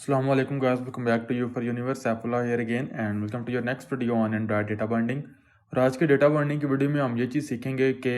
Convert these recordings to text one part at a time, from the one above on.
Assalamu alaikum guys, welcome back to you for Universe Saifullah here again and welcome to your next video on Android data binding। और आज के data binding की video में हम ये चीज़ सीखेंगे कि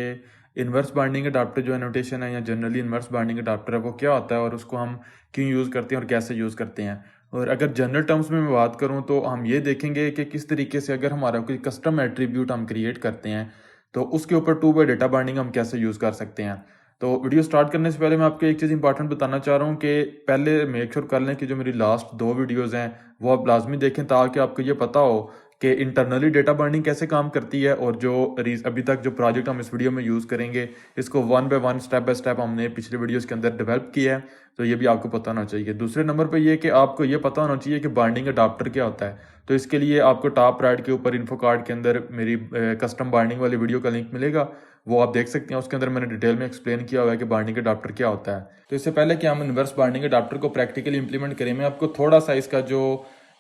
इन्वर्स बाइंडिंग अडाप्टर जो है नोटेशन है या जनरली इन्वर्स बाइंडिंग अडाप्टर है वो क्या होता है और उसको हम क्यों यूज़ करते हैं और कैसे यूज़ करते हैं। और अगर जनरल टर्म्स में मैं बात करूँ तो हम ये देखेंगे कि किस तरीके से अगर हमारा कोई कस्टम एट्रीब्यूट हम क्रिएट करते हैं तो उसके ऊपर टू वे डेटा बाइंडिंग हम कैसे यूज़ कर सकते हैं। तो वीडियो स्टार्ट करने से पहले मैं आपको एक चीज़ इंपॉर्टेंट बताना चाह रहा हूँ कि पहले मेक श्योर कर लें कि जो मेरी लास्ट 2 वीडियोस हैं वो आप लाजमी देखें ताकि आपको ये पता हो कि इंटरनली डेटा बाइंडिंग कैसे काम करती है और जो अभी तक जो प्रोजेक्ट हम इस वीडियो में यूज़ करेंगे इसको वन बाय स्टेप हमने पिछले वीडियोज़ के अंदर डेवलप किया है। तो ये भी आपको पता होना चाहिए। दूसरे नंबर पर ये कि आपको ये पता होना चाहिए कि बाइंडिंग अडाप्टर क्या होता है। तो इसके लिए आपको टॉप राइट के ऊपर इन्फो कार्ड के अंदर मेरी कस्टम बाइंडिंग वाली वीडियो का लिंक मिलेगा, वो आप देख सकते हैं। उसके अंदर मैंने डिटेल में एक्सप्लेन किया हुआ है कि बाइंडिंग अडाप्टर क्या होता है। तो इससे पहले कि हम इन्वर्स बाइंडिंग अडाप्टर को प्रैक्टिकली इंप्लीमेंट करें, मैं आपको थोड़ा सा इसका जो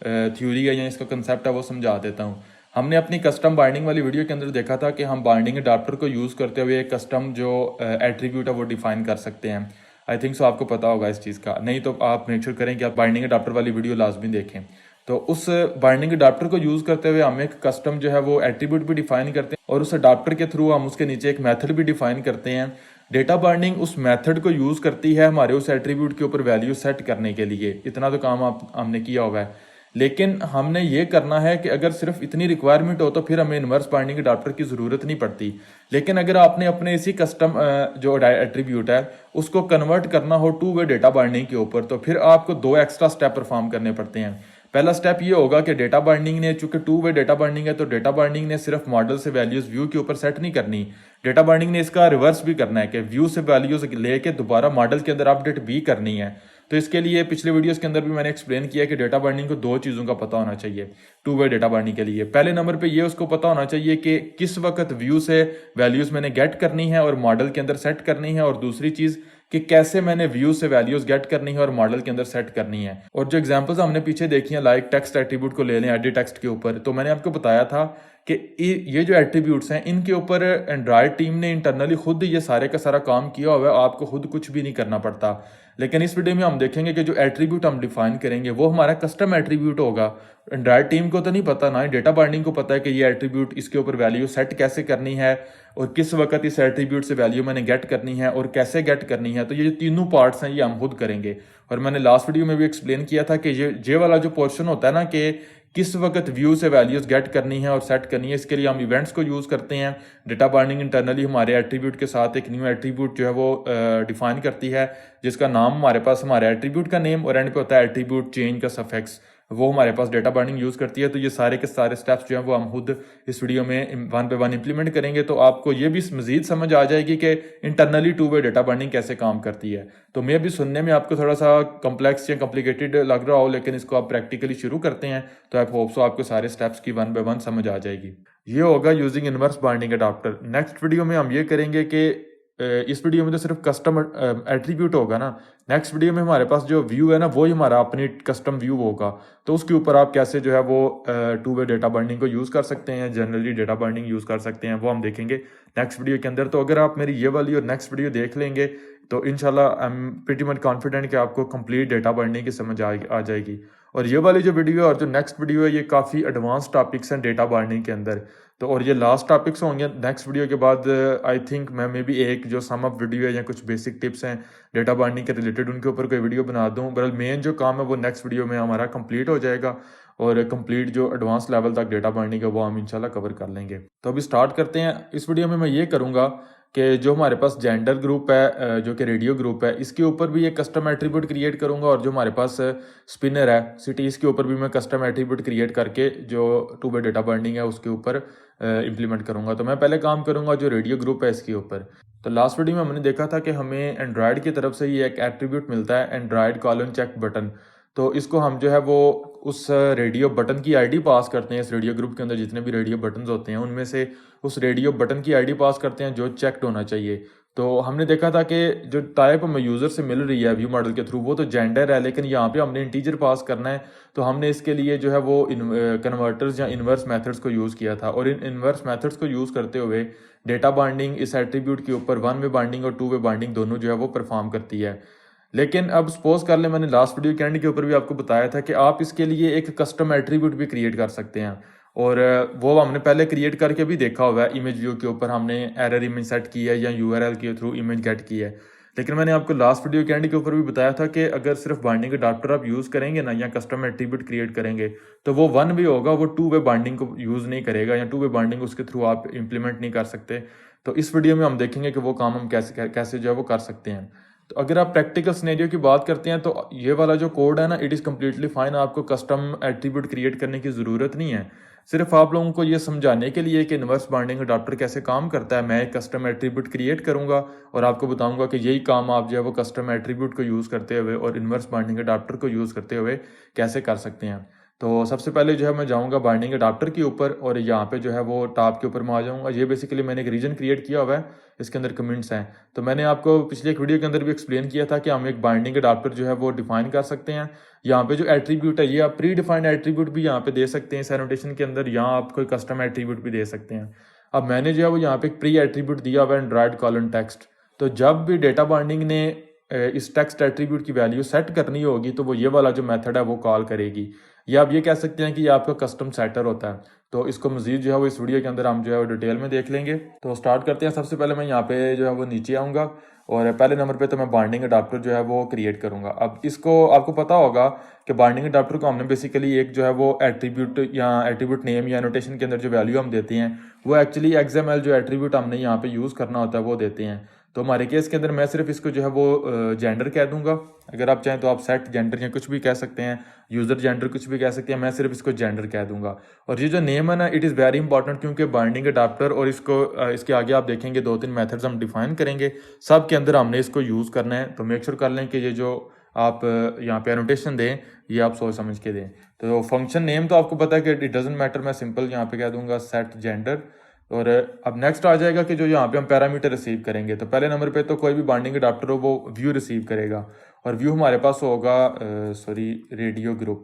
थ्योरी है या इसका कंसेप्ट है वो समझा देता हूँ। हमने अपनी कस्टम बाइंडिंग वाली वीडियो के अंदर देखा था कि हम बाइंडिंग अडाप्टर को यूज़ करते हुए कस्टम जो एट्रीब्यूट है वो डिफाइन कर सकते हैं। आई थिंक सो आपको पता होगा इस चीज़ का, नहीं तो आप मेक श्योर करें कि आप बाइंडिंग अडाप्टर वाली वीडियो लाजमी देखें। तो उस बाइंडिंग अडाप्टर को यूज़ करते हुए हम एक कस्टम जो है वो एट्रीब्यूट भी डिफाइन करते हैं और उस अडाप्टर के थ्रू हम उसके नीचे एक मेथड भी डिफाइन करते हैं। डेटा बाइंडिंग उस मेथड को यूज़ करती है हमारे उस एट्रीब्यूट के ऊपर वैल्यू सेट करने के लिए। इतना तो काम हमने किया हुआ है, लेकिन हमने ये करना है कि अगर सिर्फ इतनी रिक्वायरमेंट हो तो फिर हमें इन्वर्स बाइंडिंग अडाप्टर की ज़रूरत नहीं पड़ती। लेकिन अगर आपने अपने इसी कस्टम जो एट्रीब्यूट है उसको कन्वर्ट करना हो टू वे डेटा बाइंडिंग के ऊपर तो फिर आपको 2 एक्स्ट्रा स्टेप परफॉर्म करने पड़ते हैं। पहला स्टेप ये होगा कि डेटा बाइंडिंग ने, चूंकि टू वे डेटा बाइंडिंग है तो डेटा बाइंडिंग ने सिर्फ मॉडल से वैल्यूज व्यू के ऊपर सेट नहीं करनी, डेटा बाइंडिंग ने इसका रिवर्स भी करना है कि व्यू से वैल्यूज लेके दोबारा मॉडल के अंदर अपडेट भी करनी है। तो इसके लिए पिछले वीडियोस के अंदर भी मैंने एक्सप्लेन किया कि डेटा बाइंडिंग को 2 चीज़ों का पता होना चाहिए टू वे डेटा बाइंडिंग के लिए। पहले नंबर पे ये उसको पता होना चाहिए कि किस वक्त व्यू से वैल्यूज मैंने गेट करनी है और मॉडल के अंदर सेट करनी है, और दूसरी चीज़ कि कैसे मैंने व्यू से वैल्यूज गेट करनी है और मॉडल के अंदर सेट करनी है। और जो एग्जांपल्स हमने पीछे देखी हैं, लाइक टेक्स्ट एट्रीब्यूट को ले लें एडिट टेक्स्ट के ऊपर, तो मैंने आपको बताया था कि ये जो एट्रीब्यूट्स हैं इनके ऊपर एंड्रॉयड टीम ने इंटरनली खुद ये सारे का सारा काम किया हुआ है, आपको खुद कुछ भी नहीं करना पड़ता। लेकिन इस वीडियो में हम देखेंगे कि जो एट्रीब्यूट हम डिफाइन करेंगे वो हमारा कस्टम एट्रीब्यूट होगा। एंड्रॉयड टीम को तो नहीं पता, ना ही डेटा बाइंडिंग को पता है कि ये एट्रीब्यूट इसके ऊपर वैल्यू सेट कैसे करनी है और किस वक्त इस एट्रीब्यूट से वैल्यू मैंने गेट करनी है और कैसे गेट करनी है। तो ये जो तीनों पार्ट्स हैं ये हम खुद करेंगे। और मैंने लास्ट वीडियो में भी एक्सप्लेन किया था कि ये वाला जो पोर्शन होता है ना कि किस वक्त व्यू से वैल्यूज गेट करनी है और सेट करनी है, इसके लिए हम इवेंट्स को यूज़ करते हैं। डेटा बाइंडिंग इंटरनली हमारे एट्रीब्यूट के साथ एक न्यू एट्रीब्यूट जो है वो डिफाइन करती है जिसका नाम हमारे पास हमारे एट्रीब्यूट का नेम और एंड पे होता है एट्रीब्यूट चेंज का सफिक्स, वो हमारे पास डेटा बाइंडिंग यूज़ करती है। तो ये सारे के सारे स्टेप्स जो हैं वो हम खुद इस वीडियो में वन बाय वन इंप्लीमेंट करेंगे, तो आपको ये भी मजीद समझ आ जाएगी कि internally two way data binding कैसे काम करती है। तो मैं भी सुनने में आपको थोड़ा सा कॉम्प्लेक्स या कॉम्प्लिकेटेड लग रहा हो, लेकिन इसको आप प्रैक्टिकली शुरू करते हैं तो आई होप सो आपको सारे स्टेप्स की वन बाय वन समझ आ जाएगी। ये होगा using inverse binding adapter. Next video में हम ये करेंगे कि इस वीडियो में तो सिर्फ कस्टम एट्रीब्यूट होगा ना, नेक्स्ट वीडियो में हमारे पास जो व्यू है ना वो ही हमारा अपनी कस्टम व्यू होगा। तो उसके ऊपर आप कैसे जो है वो टू वे डेटा बाइंडिंग को यूज़ कर सकते हैं, जनरली डेटा बाइंडिंग यूज़ कर सकते हैं, वो हम देखेंगे नेक्स्ट वीडियो के अंदर। तो अगर आप मेरी ये वाली और नेक्स्ट वीडियो देख लेंगे तो इंशाल्लाह I am pretty much confident कि आपको कंप्लीट डेटा बाइंडिंग की समझ आ जाएगी। और ये वाली जो वीडियो है और जो नेक्स्ट वीडियो है ये काफ़ी एडवांस टॉपिक्स हैं डेटा बाइंडिंग के अंदर। तो और ये लास्ट टॉपिक्स होंगे। नेक्स्ट वीडियो के बाद आई थिंक मैं मे बी एक जो सम अप वीडियो है या कुछ बेसिक टिप्स हैं डेटा बाइंडिंग के रिलेटेड उनके ऊपर कोई वीडियो बना दूं। बहरहाल मेन जो काम है वो नेक्स्ट वीडियो में हमारा कंप्लीट हो जाएगा और कंप्लीट जो एडवांस लेवल तक डेटा बाइंडिंग है वो हम इंशाल्लाह कवर कर लेंगे। तो अभी स्टार्ट करते हैं। इस वीडियो में मैं ये करूँगा कि जो हमारे पास जेंडर ग्रुप है जो कि रेडियो ग्रुप है इसके ऊपर भी एक कस्टम एट्रीब्यूट क्रिएट करूंगा, और जो हमारे पास स्पिनर है सिटी इसके ऊपर भी मैं कस्टम एट्रीब्यूट क्रिएट करके जो टू वे डेटा बाइंडिंग है उसके ऊपर इंप्लीमेंट करूंगा। तो मैं पहले काम करूंगा जो रेडियो ग्रुप है इसके ऊपर। तो लास्ट वीडियो में हमने देखा था कि हमें एंड्रॉयड की तरफ से ये एक एट्रीब्यूट मिलता है एंड्रॉयड कॉलन चेक बटन। तो इसको हम जो है वो उस रेडियो बटन की आईडी पास करते हैं। इस रेडियो ग्रुप के अंदर जितने भी रेडियो बटन्स होते हैं उनमें से उस रेडियो बटन की आईडी पास करते हैं जो चेक्ड होना चाहिए। तो हमने देखा था कि जो टाइप हमें यूज़र से मिल रही है व्यू मॉडल के थ्रू वो तो जेंडर है, लेकिन यहाँ पे हमने इंटीजर पास करना है। तो हमने इसके लिए जो है वो कन्वर्टर्स या इन्वर्स मेथड्स को यूज़ किया था, और इन इन्वर्स मेथड्स को यूज़ करते हुए डेटा बाइंडिंग इस एट्रीब्यूट के ऊपर वन वे बाइंडिंग और टू वे बाइंडिंग दोनों जो है वो परफॉर्म करती है। लेकिन अब सपोज कर लें, मैंने लास्ट वीडियो के एंड के ऊपर भी आपको बताया था कि आप इसके लिए एक कस्टम एट्रीब्यूट भी क्रिएट कर सकते हैं, और वो हमने पहले क्रिएट करके भी देखा हुआ है। इमेज व्यू के ऊपर हमने एरर इमेज सेट की है या यूआरएल के थ्रू इमेज गेट की है। लेकिन मैंने आपको लास्ट वीडियो के एंड के ऊपर भी बताया था कि अगर सिर्फ बाइंडिंग अडाप्टर आप यूज़ करेंगे ना, या कस्टम एट्रीब्यूट क्रिएट करेंगे, तो वो वन वे होगा, वो टू वे बाइंडिंग को यूज़ नहीं करेगा, या टू वे बाइंडिंग उसके थ्रू आप इंप्लीमेंट नहीं कर सकते। तो इस वीडियो में हम देखेंगे कि वो काम हम कैसे कैसे जो है वो कर सकते हैं। तो अगर आप प्रैक्टिकल सिनेरियो की बात करते हैं तो ये वाला जो कोड है ना, इट इज़ कम्प्लीटली फाइन। आपको कस्टम एट्रीब्यूट क्रिएट करने की ज़रूरत नहीं है। सिर्फ आप लोगों को ये समझाने के लिए कि इन्वर्स बाइंडिंग अडाप्टर कैसे काम करता है, मैं एक कस्टम एट्रीब्यूट क्रिएट करूंगा और आपको बताऊंगा कि यही काम आप जो है वो कस्टम एट्रीब्यूट को यूज़ करते हुए और इन्वर्स बाइंडिंग अडाप्टर को यूज़ करते हुए कैसे कर सकते हैं। तो सबसे पहले जो है मैं जाऊंगा बाइंडिंग अडाप्टर के ऊपर, और यहाँ पे जो है वो टॉप के ऊपर मैं आ जाऊंगा। ये बेसिकली मैंने एक रीजन क्रिएट किया हुआ है, इसके अंदर कमेंट्स हैं। तो मैंने आपको पिछले एक वीडियो के अंदर भी एक्सप्लेन किया था कि हम एक बाइंडिंग अडाप्टर जो है वो डिफाइन कर सकते हैं। यहाँ पे जो एट्रीब्यूट है, ये आप प्री डिफाइंड एट्रीब्यूट भी यहाँ पे दे सकते हैं इस एनोटेशन के अंदर, यहाँ आप कोई कस्टम एट्रीब्यूट भी दे सकते हैं। अब मैंने जो है वो यहाँ पे एक प्री एट्रीब्यूट दिया हुआ है एंड्रॉइड कॉलन टेक्स्ट। तो जब भी डेटा बाइंडिंग ने इस टेक्स्ट एट्रीब्यूट की वैल्यू सेट करनी होगी तो वो ये वाला जो मेथड है वो कॉल करेगी, या आप ये कह सकते हैं कि ये आपका कस्टम सेटर होता है। तो इसको मजीद जो है वो इस वीडियो के अंदर हम जो है वो डिटेल में देख लेंगे। तो स्टार्ट करते हैं। सबसे पहले मैं यहाँ पे जो है वो नीचे आऊँगा, और पहले नंबर पे तो मैं बाइंडिंग अडाप्टर जो है वो क्रिएट करूँगा। अब इसको आपको पता होगा कि बाइंडिंग अडाप्टर को हमने बेसिकली एक जो है वो एट्रीब्यूट या एट्रीब्यूट नेम या एनोटेशन के अंदर जो वैल्यू हम देते हैं वो एक्चुअली XML जो एट्रीब्यूट हमने यहाँ पे यूज़ करना होता है वो देते हैं। तो हमारे केस के अंदर मैं सिर्फ इसको जो है वो जेंडर कह दूंगा। अगर आप चाहें तो आप सेट जेंडर या कुछ भी कह सकते हैं, यूज़र जेंडर कुछ भी कह सकते हैं, मैं सिर्फ इसको जेंडर कह दूंगा। और ये जो नेम है ना, इट इज़ वेरी इंपॉर्टेंट, क्योंकि बाइंडिंग अडाप्टर और इसको इसके आगे आप देखेंगे 2-3 मेथड्स हम डिफाइन करेंगे, सब के अंदर हमने इसको यूज़ करना है। तो मेक श्योर कर लें कि ये जो आप यहाँ पे एनोटेशन दें ये आप सोच समझ के दें। तो फंक्शन नेम तो आपको पता है कि इट डजेंट मैटर, मैं सिंपल यहाँ पे कह दूंगा सेट जेंडर। और अब नेक्स्ट आ जाएगा कि जो यहाँ पे हम पैरामीटर रिसीव करेंगे। तो पहले नंबर पे तो कोई भी बाइंडिंग अडाप्टर हो वो व्यू रिसीव करेगा, और व्यू हमारे पास होगा रेडियो ग्रुप।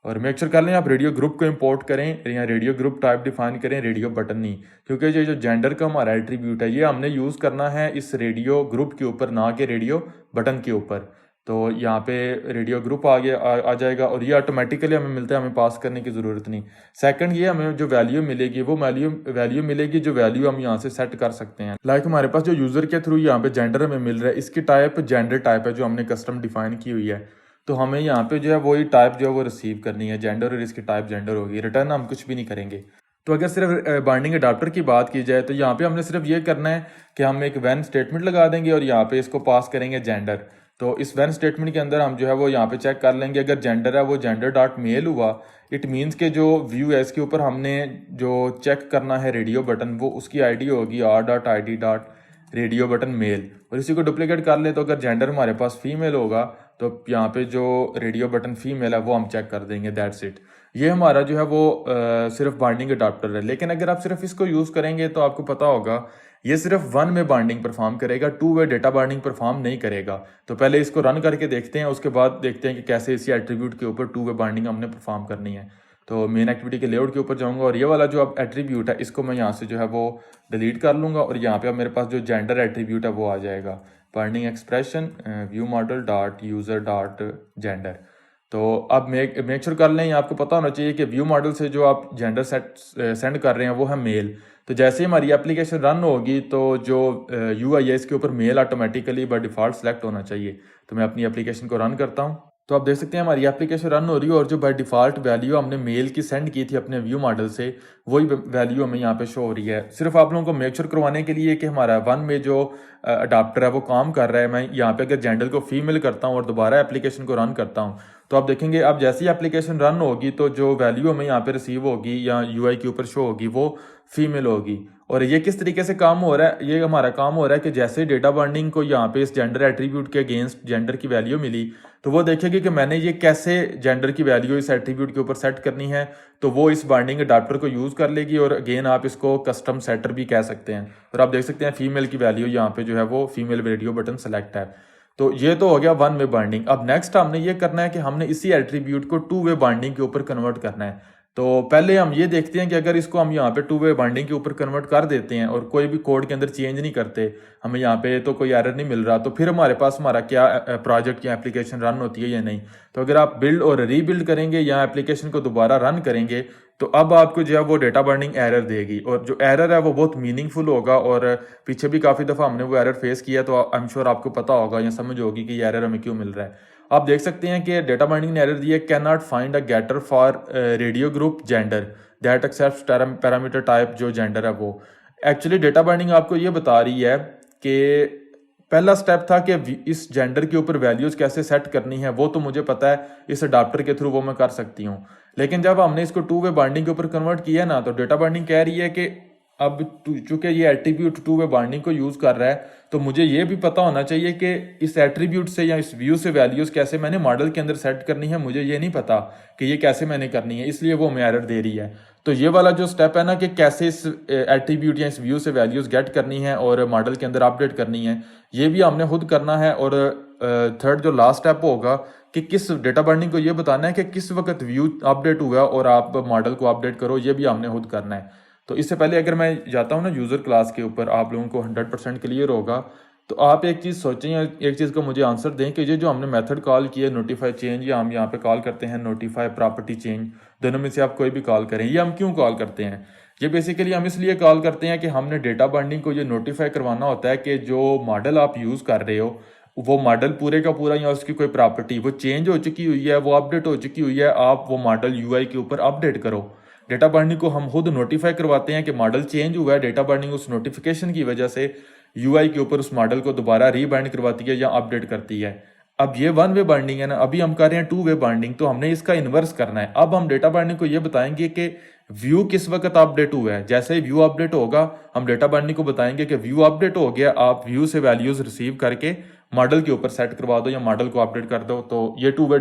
और मेक श्योर कर लें आप रेडियो ग्रुप को इंपोर्ट करें, या रेडियो ग्रुप टाइप डिफाइन करें, रेडियो बटन नहीं, क्योंकि ये जो जेंडर का हमारा एट्रीब्यूट है ये हमने यूज़ करना है इस रेडियो ग्रुप के ऊपर, ना कि रेडियो बटन के ऊपर। तो यहाँ पे रेडियो ग्रुप आ जाएगा, और ये ऑटोमेटिकली हमें मिलता है, हमें पास करने की ज़रूरत नहीं। सेकंड, ये हमें जो वैल्यू मिलेगी वो वैल्यू मिलेगी जो वैल्यू हम यहाँ से सेट कर सकते हैं। लाइक हमारे पास जो यूज़र के थ्रू यहाँ पे जेंडर हमें मिल रहा है, इसकी टाइप जेंडर टाइप है जो हमने कस्टम डिफाइन की हुई है। तो हमें यहाँ पे जो है वही टाइप जो है वो रिसीव करनी है, जेंडर, और इसकी टाइप जेंडर होगी। रिटर्न हम कुछ भी नहीं करेंगे। तो अगर सिर्फ बाइंडिंग अडाप्टर की बात की जाए तो यहाँ पे हमने सिर्फ ये करना है कि हम एक व्हेन स्टेटमेंट लगा देंगे और यहाँ पे इसको पास करेंगे जेंडर। तो इस व्हेन स्टेटमेंट के अंदर हम जो है वो यहाँ पे चेक कर लेंगे, अगर जेंडर है वो जेंडर डॉट मेल हुआ, इट मीन्स के जो व्यू है इसके ऊपर हमने जो चेक करना है रेडियो बटन, वो उसकी आईडी होगी r.id.radio बटन मेल। और इसी को डुप्लीकेट कर ले तो अगर जेंडर हमारे पास फीमेल होगा तो यहाँ पे जो रेडियो बटन फीमेल है वो हम चेक कर देंगे, दैट्स इट। ये हमारा जो है वो सिर्फ बाइंडिंग अडाप्टर है। लेकिन अगर आप सिर्फ इसको यूज़ करेंगे तो आपको पता होगा ये सिर्फ वन वे बाइंडिंग परफॉर्म करेगा, two way data binding perform नहीं करेगा। तो पहले इसको रन करके देखते हैं, उसके बाद देखते हैं कि कैसे इसी एट्रीब्यूट के ऊपर टू वे बाइंडिंग हमने परफॉर्म करनी है। तो मेन एक्टिविटी के लेआउट के ऊपर जाऊंगा, और ये वाला जो अब एट्रीब्यूट है इसको मैं यहाँ से जो है वो डिलीट कर लूँगा, और यहाँ पे अब मेरे पास जो जेंडर एट्रीब्यूट है वो आ जाएगा, binding expression view model dot user dot gender. तो अब मेक श्योर कर लें, आपको पता होना चाहिए कि व्यू मॉडल से जो आप जेंडर सेंड कर रहे हैं वो है मेल। तो जैसे ही हमारी एप्लीकेशन रन होगी तो जो UI है इसके ऊपर male automatically by default select होना चाहिए। तो मैं अपनी एप्लीकेशन को रन करता हूँ। तो आप देख सकते हैं हमारी एप्लीकेशन रन हो रही है, और जो बाय डिफ़ॉल्ट वैल्यू हमने मेल की सेंड की थी अपने व्यू मॉडल से, वही वैल्यू हमें यहाँ पे शो हो रही है। सिर्फ आप लोगों को मेक श्योर करवाने के लिए कि हमारा वन में जो अडाप्टर है वो काम कर रहा है। मैं यहाँ पे अगर जेंडर को फीमेल करता हूँ और दोबारा एप्लीकेशन को रन करता हूँ तो आप देखेंगे अब जैसी एप्लीकेशन रन होगी तो जो वैल्यू हमें यहाँ पे रिसीव होगी या UI के ऊपर शो होगी वो फीमेल होगी। और ये किस तरीके से काम हो रहा है, ये हमारा काम हो रहा है कि जैसे डेटा बाइंडिंग को यहाँ पे इस जेंडर एट्रीब्यूट के अगेंस्ट जेंडर की वैल्यू मिली तो वो देखेगी कि मैंने ये कैसे जेंडर की वैल्यू इस एट्रीब्यूट के ऊपर सेट करनी है, तो वो इस बाइंडिंग अडाप्टर को यूज़ कर लेगी। और अगेन आप इसको कस्टम सेटर भी कह सकते हैं। और आप देख सकते हैं फीमेल की वैल्यू यहाँ पे जो है वो फीमेल रेडियो बटन सेलेक्ट है। तो ये तो हो गया वन वे बाइंडिंग। अब नेक्स्ट हमने ये करना है कि हमने इसी एट्रीब्यूट को टू वे बाइंडिंग के ऊपर कन्वर्ट करना है। तो पहले हम ये देखते हैं कि अगर इसको हम यहाँ पे टू वे बाइंडिंग के ऊपर कन्वर्ट कर देते हैं और कोई भी कोड के अंदर चेंज नहीं करते, हमें यहाँ पे तो कोई एरर नहीं मिल रहा, तो फिर हमारे पास हमारा क्या प्रोजेक्ट या एप्लीकेशन रन होती है या नहीं। तो अगर आप बिल्ड और रीबिल्ड करेंगे या एप्लीकेशन को दोबारा रन करेंगे तो अब आपको जो है वो डेटा बाइंडिंग एरर देगी, और जो एरर है वो बहुत मीनिंगफुल होगा। और पीछे भी काफ़ी दफ़ा हमने वो एरर फेस किया, तो आई एम श्योर आपको पता होगा या समझ होगी कि ये एरर हमें क्यों मिल रहा है। आप देख सकते हैं कि डेटा बाइंडिंग ने एरर दिया, can not find a getter for radio group gender that accepts parameter type, जो जेंडर है वो। एक्चुअली डेटा बाइंडिंग आपको ये बता रही है कि पहला स्टेप था कि इस जेंडर के ऊपर वैल्यूज कैसे सेट करनी है, वो तो मुझे पता है, इस अडाप्टर के थ्रू वो मैं कर सकती हूँ। लेकिन जब हमने इसको टू वे बाइंडिंग के ऊपर कन्वर्ट किया ना, तो डेटा बाइंडिंग कह रही है कि अब चूंकि ये एट्रीब्यूट टू वे बाइंडिंग को यूज कर रहा है, तो मुझे ये भी पता होना चाहिए कि इस एट्रीब्यूट से या इस व्यू से वैल्यूज कैसे मैंने मॉडल के अंदर सेट करनी है। मुझे ये नहीं पता कि ये कैसे मैंने करनी है, इसलिए वो हमें एरर दे रही है। तो ये वाला जो स्टेप है ना कि कैसे इस एट्रीब्यूट या इस व्यू से वैल्यूज गेट करनी है और मॉडल के अंदर अपडेट करनी है, ये भी हमने खुद करना है। और थर्ड जो लास्ट स्टेप होगा कि किस डेटा बाइंडिंग को ये बताना है कि किस वक्त व्यू अपडेट हुआ और आप मॉडल को अपडेट करो, ये भी हमने खुद करना है। तो इससे पहले अगर मैं जाता हूँ ना यूज़र क्लास के ऊपर, आप लोगों को 100% क्लियर होगा। तो आप एक चीज़ सोचें या एक चीज़ को मुझे आंसर दें कि ये जो हमने मेथड कॉल किया नोटिफाई चेंज, या हम यहाँ पे कॉल करते हैं नोटिफाई प्रॉपर्टी चेंज, दोनों में से आप कोई भी कॉल करें, ये हम क्यों कॉल करते हैं? ये बेसिकली हम इसलिए कॉल करते हैं कि हमने डेटा बाइंडिंग को ये नोटिफाई करवाना होता है कि जो मॉडल आप यूज़ कर रहे हो वो मॉडल पूरे का पूरा या उसकी कोई प्रॉपर्टी वो चेंज हो चुकी हुई है, वो अपडेट हो चुकी हुई है, आप वो मॉडल यूआई के ऊपर अपडेट करो। डेटा बाइंडिंग को हम खुद नोटिफाई करवाते हैं कि मॉडल चेंज हुआ है, डेटा बाइंडिंग उस नोटिफिकेशन की वजह से यूआई के ऊपर उस मॉडल को दोबारा रीबाइंड करवाती है या अपडेट करती है। अब ये वन वे बाइंडिंग है ना, अभी हम कर रहे हैं टू वे बाइंडिंग, तो हमने इसका इन्वर्स करना है। अब हम डेटा बाइंडिंग को ये बताएंगे कि व्यू किस वक्त अपडेट हुआ है। जैसे ही व्यू अपडेट होगा, हम डेटा बाइंडिंग को बताएंगे कि व्यू अपडेट हो गया, आप व्यू से वैल्यूज रिसीव करके मॉडल के ऊपर सेट करवा दो या मॉडल को अपडेट कर दो। तो ये टू वे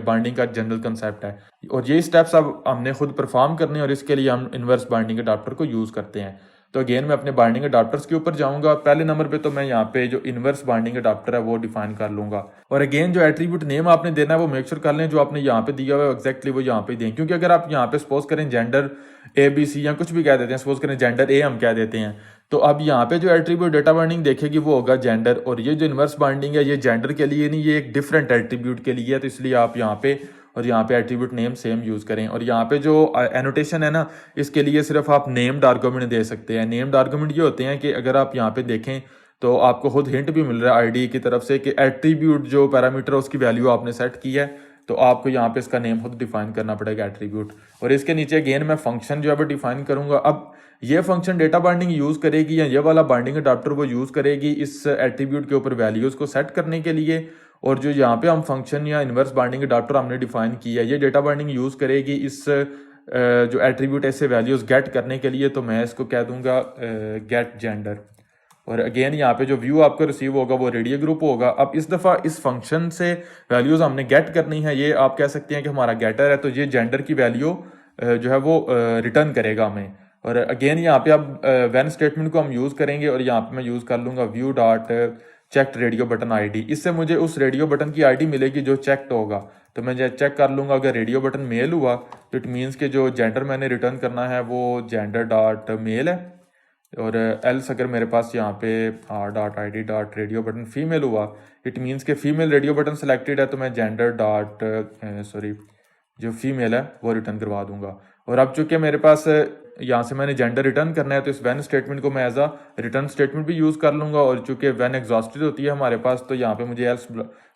बाइंडिंग का जनरल कंसेप्ट है, और ये स्टेप्स अब हमने खुद परफॉर्म करने, और इसके लिए हम इन्वर्स बाइंडिंग अडाप्टर को यूज करते हैं। तो अगेन मैं अपने बाइंडिंग अडाप्टर्स के ऊपर जाऊंगा। पहले नंबर पे तो मैं यहाँ पे जो इन्वर्स बाइंडिंग अडाप्टर है वो डिफाइन कर लूंगा। और अगेन जो एट्रीब्यूट नेम आपने देना है वो मेक श्योर कर लें जो आपने यहाँ पे दिया हुआ है एक्जैक्टली वो यहाँ पे दें, क्योंकि अगर आप यहाँ पे सपोज करें जेंडर ABC या कुछ भी कह देते हैं, सपोज करें जेंडर A हम कह देते हैं, तो अब यहाँ पे जो एट्रीब्यूट डेटा बाइंडिंग देखेगी वो होगा जेंडर। और ये जो इन्वर्स बाइंडिंग है ये जेंडर के लिए नहीं, ये एक डिफरेंट एट्रीब्यूट के लिए है, तो इसलिए आप यहाँ पे और यहाँ पे एट्रीब्यूट नेम सेम यूज करें। और यहाँ पे जो एनोटेशन है ना, इसके लिए सिर्फ आप नेम्ड आर्गुमेंट दे सकते हैं। नेम्ड आर्गुमेंट ये होते हैं कि अगर आप यहाँ पे देखें तो आपको खुद हिंट भी मिल रहा है आईडी की तरफ से कि एट्रीब्यूट जो पैरामीटर है उसकी वैल्यू आपने सेट की है, तो आपको यहाँ पे इसका नेम खुद डिफाइन करना पड़ेगा एट्रीब्यूट। और इसके नीचे अगेन मैं फंक्शन जो है वो डिफाइन करूंगा। अब ये फंक्शन डेटा बाइंडिंग यूज करेगी या ये वाला बाइंडिंग अडाप्टर वो यूज करेगी इस एट्रीब्यूट के ऊपर वैल्यूज को सेट करने के लिए। और जो यहाँ पे हम फंक्शन या इन्वर्स बाइंडिंग अडाप्टर हमने डिफाइन किया है ये डेटा बाइंडिंग यूज करेगी इस जो एट्रीब्यूट ऐसे वैल्यूज गेट करने के लिए। तो मैं इसको कह दूंगा गेट जेंडर। और अगेन यहाँ पे जो व्यू आपको रिसीव होगा वो रेडियो ग्रुप होगा। अब इस दफ़ा इस फंक्शन से वैल्यूज हमने गेट करनी है, ये आप कह सकते हैं कि हमारा गेटर है, तो ये जेंडर की वैल्यू जो है वो रिटर्न करेगा हमें। और अगेन यहाँ पे अब व्हेन स्टेटमेंट को हम यूज़ करेंगे, और यहाँ पे मैं यूज़ कर लूँगा view dot checked radio button ID. इससे मुझे उस रेडियो बटन की आईडी मिलेगी जो चेक्ड होगा। तो मैं चेक कर लूँगा, अगर रेडियो बटन मेल हुआ तो इट मीन्स कि जो जेंडर मैंने रिटर्न करना है वो जेंडर डॉट मेल है। और एल्स अगर मेरे पास यहाँ पे dot I D dot radio button female हुआ, इट मीन्स के फीमेल रेडियो बटन सेलेक्टेड है, तो मैं जेंडर डॉट जो फीमेल है वो रिटर्न करवा दूंगा। और अब चूंकि मेरे पास यहाँ से मैंने जेंडर रिटर्न करना है, तो इस व्हेन स्टेटमेंट को मैं एज अ रिटर्न स्टेटमेंट भी यूज़ कर लूँगा। और चूंकि व्हेन एग्जॉस्टेड होती है हमारे पास, तो यहाँ पे मुझे एल्स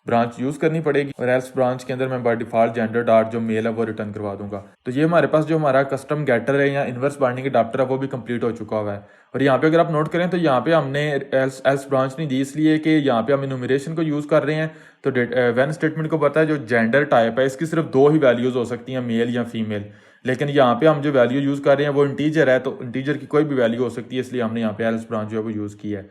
ब्रांच यूज़ करनी पड़ेगी, और एल्स ब्रांच के अंदर मैं बाय डिफॉल्ट जेंडर डॉट जो मेल है वो रिटर्न करवा दूंगा। तो ये हमारे पास जो हमारा कस्टम गेटर है या इन्वर्स बाइंडिंग अडाप्टर है वो भी कंप्लीट हो चुका हुआ है। और यहाँ पे अगर आप नोट करें तो यहाँ पे हमने एल्स ब्रांच नहीं दी, इसलिए कि यहाँ पे हम इनुमरेशन को यूज़ कर रहे हैं। तो व्हेन स्टेटमेंट को पता है जो जेंडर टाइप है इसकी सिर्फ दो ही वैल्यूज हो सकती हैं, मेल या फीमेल। लेकिन यहाँ पे हम जो वैल्यू यूज़ कर रहे हैं वो इंटीजर है, तो इंटीजर की कोई भी वैल्यू हो सकती है, इसलिए हमने यहाँ पे एल्स ब्रांच जो है वो यूज़ की है।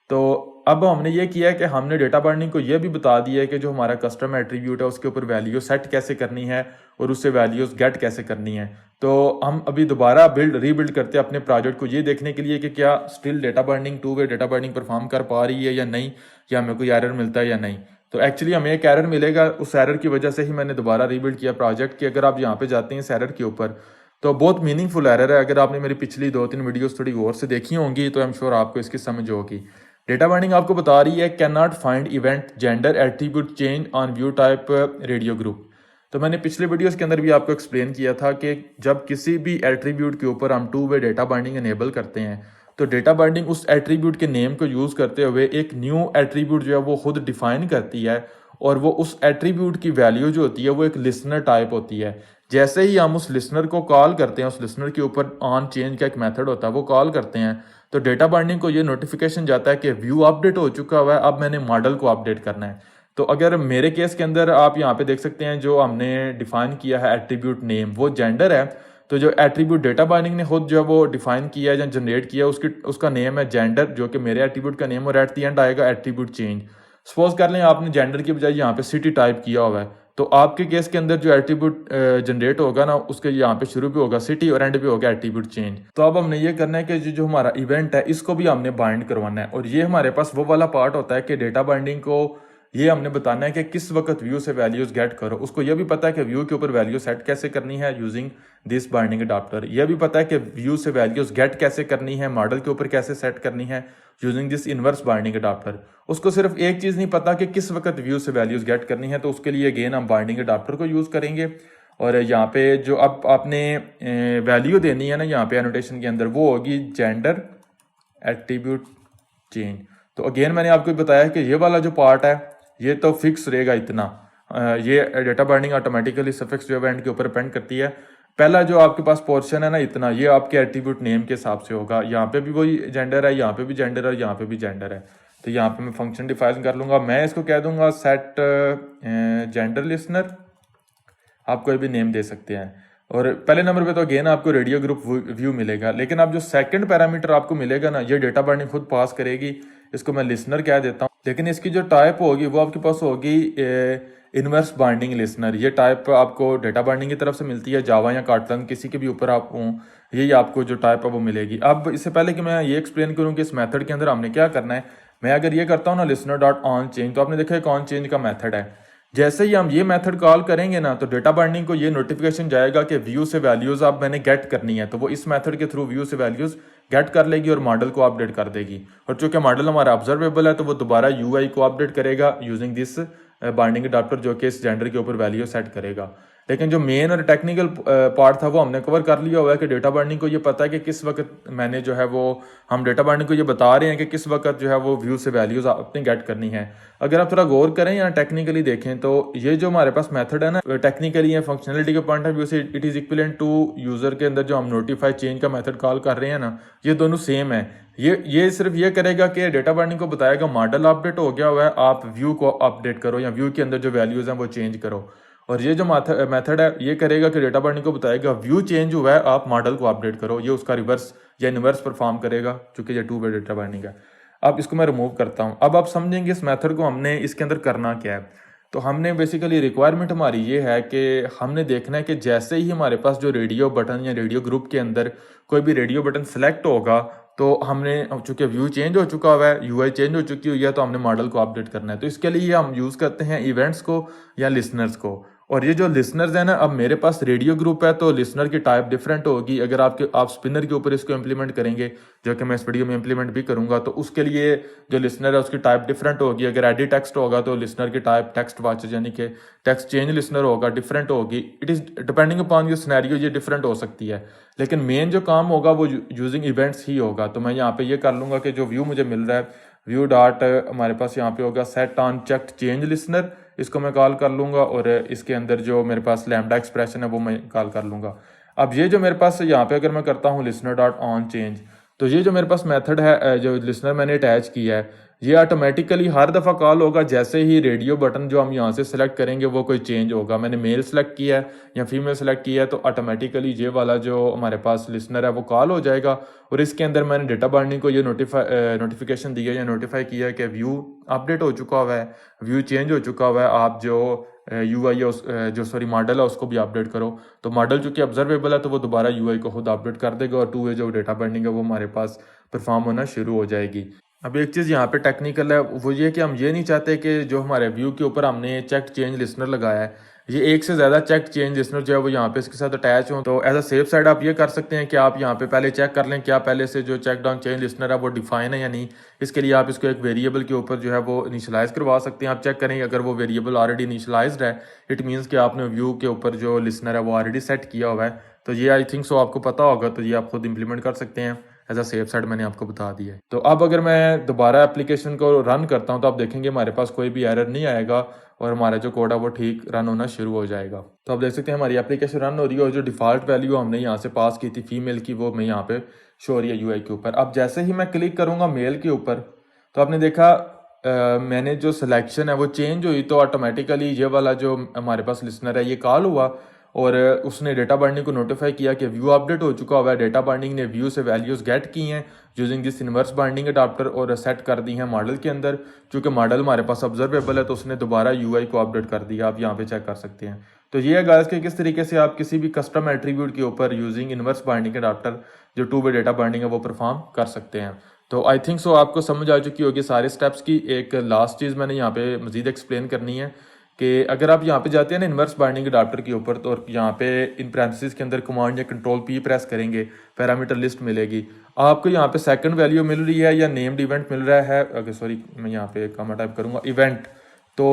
तो अब हमने ये किया है कि हमने डेटा बाइंडिंग को ये भी बता दिया है कि जो हमारा कस्टम एट्रीब्यूट है उसके ऊपर वैल्यू सेट कैसे करनी है और उससे वैल्यूज गेट कैसे करनी है। तो हम अभी दोबारा रीबिल्ड करते हैं अपने प्रोजेक्ट को ये देखने के लिए कि क्या still data binding two way data binding perform कर पा रही है या नहीं, या हमें कोई एरर मिलता है या नहीं। तो एक्चुअली हमें एक एरर मिलेगा, उस एरर की वजह से ही मैंने दोबारा रीबिल्ड किया प्रोजेक्ट कि अगर आप यहाँ पे जाते हैं इस एरर के ऊपर, तो बहुत मीनिंगफुल एरर है। अगर आपने मेरी पिछली 2-3 वीडियोस थोड़ी गौर से देखी होंगी तो आई एम श्योर आपको इसकी समझ होगी। डेटा बाइंडिंग आपको बता रही है can not find event gender attribute change on view type radio group. तो मैंने पिछले वीडियोस के अंदर भी आपको एक्सप्लेन किया था कि जब किसी भी एट्रीब्यूट के ऊपर हम 2 वे डेटा बाइंडिंग इनेबल करते हैं तो डेटा बाइंडिंग उस एट्रीब्यूट के नेम को यूज़ करते हुए एक न्यू एट्रीब्यूट जो है वो खुद डिफाइन करती है, और वो उस एट्रीब्यूट की वैल्यू जो होती है वो एक लिसनर टाइप होती है। जैसे ही हम उस लिसनर को कॉल करते हैं, उस लिसनर के ऊपर ऑन चेंज का एक मेथड होता है, वो कॉल करते हैं तो डेटा बाइंडिंग को ये नोटिफिकेशन जाता है कि व्यू अपडेट हो चुका हुआ है, अब मैंने मॉडल को अपडेट करना है। तो अगर मेरे केस के अंदर आप यहाँ पे देख सकते हैं जो हमने डिफाइन किया है एट्रीब्यूट नेम वो जेंडर है। तो जो एट्रीब्यूट डेटा बाइंडिंग ने खुद जो है वो डिफाइन किया है या जनरेट किया उसका नेम है जेंडर, जो कि मेरे एट्रीब्यूट का नेम, और एट द एंड आएगा एट्रीब्यूट चेंज। सपोज कर लें आपने जेंडर की बजाय यहाँ पे सिटी टाइप किया हुआ है, तो आपके केस के अंदर जो एट्रीब्यूट जनरेट होगा ना उसके यहाँ पे शुरू भी होगा सिटी और एंड भी होगा एट्रीब्यूट चेंज। तो अब हमने ये करना है कि जो हमारा इवेंट है इसको भी हमने बाइंड करवाना है, और ये हमारे पास वो वाला पार्ट होता है कि डेटा बाइंडिंग को ये हमने बताना है कि किस वक्त व्यू से वैल्यूज गेट करो। उसको ये भी पता है कि व्यू के ऊपर वैल्यू सेट कैसे करनी है यूजिंग दिस बाइंडिंग अडाप्टर। यह भी पता है कि व्यू से वैल्यूज गेट कैसे करनी है, मॉडल के ऊपर कैसे सेट करनी है using this inverse binding adapter. उसको सिर्फ एक चीज नहीं पता कि किस वक्त व्यू से वैल्यूज गेट करनी है, तो उसके लिए अगेन हम बाइंडिंग अडाप्टर को यूज करेंगे। और यहाँ पे जो अब आपने वैल्यू देनी है ना यहाँ पे एनोटेशन के अंदर वो होगी जेंडर एट्रीब्यूट चेंज। तो अगेन मैंने आपको बताया कि ये वाला जो पार्ट है ये तो फिक्स रहेगा इतना। ये डेटा बाइंडिंग ऑटोमेटिकली सफिक्स जो एंड के ऊपर डिपेंड करती है। पहला जो आपके पास पोर्शन है ना इतना, ये आपके एट्रीब्यूट नेम के हिसाब से होगा। यहाँ पे भी वही जेंडर है, यहाँ पे भी जेंडर है और यहाँ पे भी जेंडर है। तो यहाँ पे मैं फंक्शन डिफाइन कर लूंगा, मैं इसको कह दूंगा सेट जेंडर लिसनर। आप कोई भी नेम दे सकते हैं। और पहले नंबर पे तो अगेन आपको रेडियो ग्रुप व्यू मिलेगा, लेकिन अब जो सेकंड पैरामीटर आपको मिलेगा ना ये डेटा बाइंडिंग खुद पास करेगी। इसको मैं लिसनर कह देता हूँ, लेकिन इसकी जो टाइप होगी वो आपके पास होगी इनवर्स बाइंडिंग लिसनर। ये टाइप आपको डेटा बाइंडिंग की तरफ से मिलती है, जावा या काटलन किसी के भी ऊपर आप यही आपको जो टाइप है वो मिलेगी। अब इससे पहले कि मैं ये एक्सप्लेन करूँ कि इस मेथड के अंदर हमने क्या करना है, मैं अगर ये करता हूँ ना लिसनर डॉट ऑन चेंज, तो आपने देखा एक ऑन चेंज का मेथड है। जैसे ही हम ये मेथड कॉल करेंगे ना तो डेटा बाइंडिंग को ये नोटिफिकेशन जाएगा कि व्यू से वैल्यूज अब मैंने गेट करनी है, तो वो इस मेथड के थ्रू व्यू से वैल्यूज गेट कर लेगी और मॉडल को अपडेट कर देगी। और चूंकि मॉडल हमारा ऑब्जर्वेबल है तो वो दोबारा यूआई को अपडेट करेगा यूजिंग दिस बाइंडिंग अडाप्टर, जो कि इस जेंडर के ऊपर वैल्यू सेट करेगा। लेकिन जो मेन और टेक्निकल पार्ट था वो हमने कवर कर लिया हुआ है कि डेटा बाइंडिंग को ये पता है कि किस वक्त मैंने जो है वो हम डेटा बाइंडिंग को ये बता रहे हैं कि किस वक्त जो है वो व्यू से वैल्यूज अपनी गेट करनी है। अगर आप थोड़ा गौर करें या टेक्निकली देखें तो ये जो हमारे पास मेथड है ना टेक्निकली या फंक्शनलिटी के पॉइंट ऑफ व्यू से it is equivalent to user के अंदर जो हम नोटिफाई चेंज का मेथड कॉल कर रहे हैं ना, ये दोनों सेम है। ये सिर्फ ये करेगा कि डेटा बाइंडिंग को बताएगा मॉडल अपडेट हो गया हुआ है, आप व्यू को अपडेट करो या व्यू के अंदर जो वैल्यूज हैं वो चेंज करो। और ये जो मेथड है ये करेगा कि डेटा बाइंडिंग को बताएगा व्यू चेंज हुआ है, आप मॉडल को अपडेट करो। ये उसका रिवर्स या इनवर्स परफॉर्म करेगा, क्योंकि ये 2 वे डेटा बाइंडिंग है। अब इसको मैं रिमूव करता हूँ। अब आप समझेंगे इस मेथड को हमने इसके अंदर करना क्या है। तो हमने बेसिकली रिक्वायरमेंट हमारी ये है कि हमने देखना है कि जैसे ही हमारे पास जो रेडियो बटन या रेडियो ग्रुप के अंदर कोई भी रेडियो बटन सेलेक्ट होगा तो हमने चूंकि व्यू चेंज हो चुका हुआ है, यूआई चेंज हो चुकी हुई है, तो हमने मॉडल को अपडेट करना है। तो इसके लिए हम यूज़ करते हैं इवेंट्स को या लिसनर्स को। और ये जो लिसनर्स है ना, अब मेरे पास रेडियो ग्रुप है तो लिसनर की टाइप डिफरेंट होगी। अगर आप स्पिनर के ऊपर इसको इंप्लीमेंट करेंगे, जो कि मैं इस वीडियो में इंप्लीमेंट भी करूंगा, तो उसके लिए जो लिसनर है उसकी टाइप डिफरेंट होगी। अगर एडिट टेक्स्ट होगा तो लिसनर की टाइप टेक्स्ट वॉच यानी कि टेक्स्ट चेंज लिसनर होगा, डिफरेंट होगी। It is depending upon your scenario, ये डिफरेंट हो सकती है। लेकिन मेन जो काम होगा वो यूजिंग इवेंट्स ही होगा। तो मैं यहाँ पे ये कर लूंगा कि जो व्यू मुझे मिल रहा है व्यू डॉट हमारे पास यहाँ पे होगा set on checked change listener, इसको मैं कॉल कर लूंगा। और इसके अंदर जो मेरे पास लैम्डा एक्सप्रेशन है वो मैं कॉल कर लूंगा। अब ये जो मेरे पास यहाँ पे अगर मैं करता हूँ लिसनर डॉट ऑन चेंज, तो ये जो मेरे पास मेथड है जो लिसनर मैंने अटैच किया है ये ऑटोमेटिकली हर दफ़ा कॉल होगा जैसे ही रेडियो बटन जो हम यहाँ से सिलेक्ट करेंगे वो कोई चेंज होगा। मैंने मेल सेलेक्ट किया है या फीमेल सेलेक्ट किया है तो ऑटोमेटिकली ये वाला जो हमारे पास लिसनर है वो कॉल हो जाएगा। और इसके अंदर मैंने डेटा बाइंडिंग को ये नोटिफिकेशन दिया या नोटिफाई किया है कि व्यू अपडेट हो चुका हुआ है, व्यू चेंज हो चुका हुआ है, आप जो यूआई जो मॉडल है उसको भी अपडेट करो। तो मॉडल चूंकि ऑब्जर्वेबल है तो वो दोबारा यूआई को खुद अपडेट कर देगा और 2 वे जो डेटा बाइंडिंग है वो हमारे पास परफॉर्म होना शुरू हो जाएगी। अब एक चीज़ यहाँ पे टेक्निकल है, वो ये कि हम ये नहीं चाहते कि जो हमारे व्यू के ऊपर हमने चेक चेंज लिसनर लगाया है ये एक से ज़्यादा चेक चेंज लिस्नर जो है वो यहाँ पे इसके साथ अटैच हो। तो एज अ सेफ साइड आप ये कर सकते हैं कि आप यहाँ पे पहले चेक कर लें क्या पहले से जो चेक डाउन चेंज लिस्नर है वो डिफाइन है या नहीं। इसके लिए आप इसको एक वेरिएबल के ऊपर जो है वो इनिशलाइज करवा सकते हैं। आप चेक करें अगर वो वेरिएबल ऑलरेडी इनिशलाइज्ड है, इट मीन्स कि आपने व्यू के ऊपर जो लिस्नर है वो ऑलरेडी सेट किया हुआ है। तो ये आई थिंक सो आपको पता होगा, तो ये आप खुद इंप्लीमेंट कर सकते हैं। एज अ सेफ साइड मैंने आपको बता दिया है। तो अब अगर मैं दोबारा एप्लीकेशन को रन करता हूँ तो आप देखेंगे हमारे पास कोई भी एरर नहीं आएगा और हमारा जो कोड है वो ठीक रन होना शुरू हो जाएगा। तो आप देख सकते हैं हमारी एप्लीकेशन रन हो रही है और जो डिफ़ॉल्ट वैल्यू हमने यहाँ से पास की थी फीमेल की, वो मैं यहाँ पे शो हो रही है यूआई के ऊपर। अब जैसे ही मैं क्लिक करूँगा मेल के ऊपर तो आपने देखा मैंने जो सिलेक्शन है वो चेंज हुई, तो ऑटोमेटिकली ये वाला जो हमारे पास लिसनर है ये कॉल हुआ और उसने डेटा बाइंडिंग को नोटिफाई किया कि व्यू अपडेट हो चुका हुआ है। डेटा बाइंडिंग ने व्यू से वैल्यूज़ गेट की हैं using this inverse binding adapter और सेट कर दी हैं मॉडल के अंदर। चूँकि मॉडल हमारे पास ऑब्जर्वेबल है तो उसने दोबारा यूआई को अपडेट कर दिया। आप यहाँ पे चेक कर सकते हैं। तो ये है गाइस कि किस तरीके से आप किसी भी कस्टम एट्रीब्यूट के ऊपर यूजिंग इन्वर्स बाइंडिंग अडाप्टर जो 2 वे डेटा बाइंडिंग है वो परफॉर्म कर सकते हैं। तो आई थिंक सो आपको समझ आ चुकी होगी सारे स्टेप्स की। एक लास्ट चीज़ मैंने यहाँ पे मजीद एक्सप्लेन करनी है कि अगर आप यहाँ पे जाते हैं ना इन्वर्स बाइंडिंग अडाप्टर के ऊपर, तो यहाँ पे इन पैरेंथेसिस के अंदर कमांड या कंट्रोल पी प्रेस करेंगे, पैरामीटर लिस्ट मिलेगी आपको। यहाँ पे सेकंड वैल्यू मिल रही है या नेम्ड इवेंट मिल रहा है, अगर सॉरी मैं यहाँ पे कमा टाइप करूँगा इवेंट। तो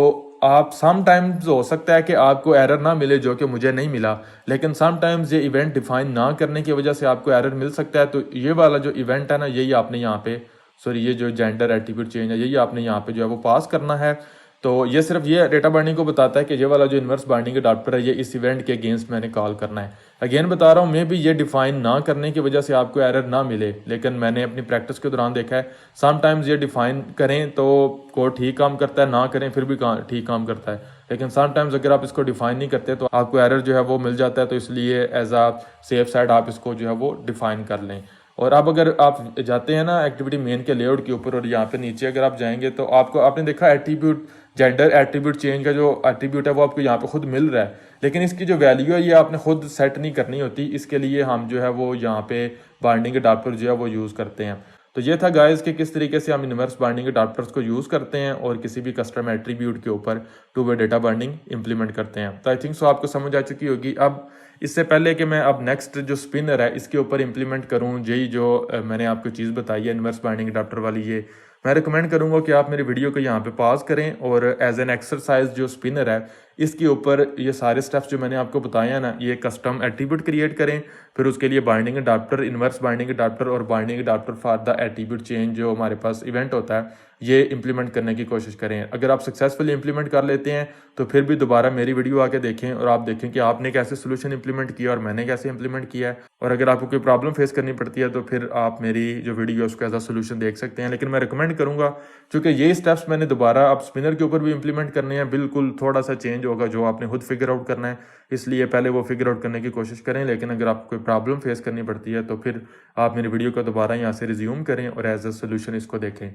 आप समटाइम्स हो सकता है कि आपको एरर ना मिले जो कि मुझे नहीं मिला, लेकिन समटाइम्स ये इवेंट डिफाइन ना करने की वजह से आपको एरर मिल सकता है। तो ये वाला जो इवेंट है ना यही आपने यहाँ पे ये जो जेंडर एट्रीब्यूट चेंज है यही आपने यहाँ पे जो है वो पास करना है। तो ये सिर्फ ये डेटा बाइंडिंग को बताता है कि ये वाला जो इन्वर्स बाइंडिंग अडाप्टर है ये इस इवेंट के अगेंस्ट मैंने कॉल करना है। अगेन बता रहा हूँ मे भी ये डिफाइन ना करने की वजह से आपको एरर ना मिले, लेकिन मैंने अपनी प्रैक्टिस के दौरान देखा है समटाइम्स ये डिफाइन करें तो कोड ठीक काम करता है, ना करें फिर भी ठीक काम करता है। लेकिन समटाइम्स अगर आप इसको डिफाइन नहीं करते तो आपको एरर जो है वो मिल जाता है। तो इसलिए एज आ सेफ साइड आप इसको जो है वो डिफाइन कर लें। और अब अगर आप जाते हैं ना एक्टिविटी मेन के लेआउट के ऊपर और यहाँ पे नीचे अगर आप जाएंगे तो आपको आपने देखा एट्रीब्यूट जेंडर एट्रीब्यूट चेंज का जो एट्रीब्यूट है वो आपको यहाँ पे खुद मिल रहा है, लेकिन इसकी जो वैल्यू है ये आपने खुद सेट नहीं करनी होती। इसके लिए हम जो है वो यहाँ पे बाइंडिंग अडाप्टर जो है वो यूज़ करते हैं। तो ये था गाइस कि किस तरीके से हम इन्वर्स बाइंडिंग अडाप्टर्स को यूज़ करते हैं और किसी भी कस्टम एट्रीब्यूट के ऊपर 2 वे डेटा बाइंडिंग इंप्लीमेंट करते हैं। तो आई थिंक सो आपको समझ आ चुकी होगी। अब इससे पहले कि मैं अब नेक्स्ट जो स्पिनर है इसके ऊपर इंप्लीमेंट करूँ, यही जो मैंने आपको चीज़ बताई है इन्वर्स बाइंडिंग अडाप्टर वाली, ये मैं रिकमेंड करूँगा कि आप मेरी वीडियो को यहाँ पे पॉज करें और एज एन एक्सरसाइज जो स्पिनर है इसके ऊपर ये सारे स्टेप्स जो मैंने आपको बताए हैं ना ये कस्टम एट्रीब्यूट क्रिएट करें, फिर उसके लिए binding adapter, inverse binding adapter और binding adapter for the attribute change जो हमारे पास इवेंट होता है ये इंप्लीमेंट करने की कोशिश करें। अगर आप सक्सेसफुली इंप्लीमेंट कर लेते हैं तो फिर भी दोबारा मेरी वीडियो आके देखें और आप देखें कि आपने कैसे सोल्यूशन इंप्लीमेंट किया और मैंने कैसे इंप्लीमेंट किया है। और अगर आपको कोई प्रॉब्लम फेस करनी पड़ती है तो फिर आप मेरी जो वीडियो है उसको एज अ सोल्यूशन देख सकते हैं। लेकिन मैं रिकमेंड करूँगा क्योंकि ये स्टेप्स मैंने दोबारा आप स्पिनर के ऊपर भी इंप्लीमेंट करने हैं, बिल्कुल थोड़ा सा चेंज होगा जो आपने खुद फिगर आउट करना है, इसलिए पहले वो फिगर आउट करने की कोशिश करें। लेकिन अगर आपको कोई प्रॉब्लम फेस करनी पड़ती है तो फिर आप मेरी वीडियो को दोबारा यहाँ से रिज्यूम करें और एज अ सोल्यूशन इसको देखें।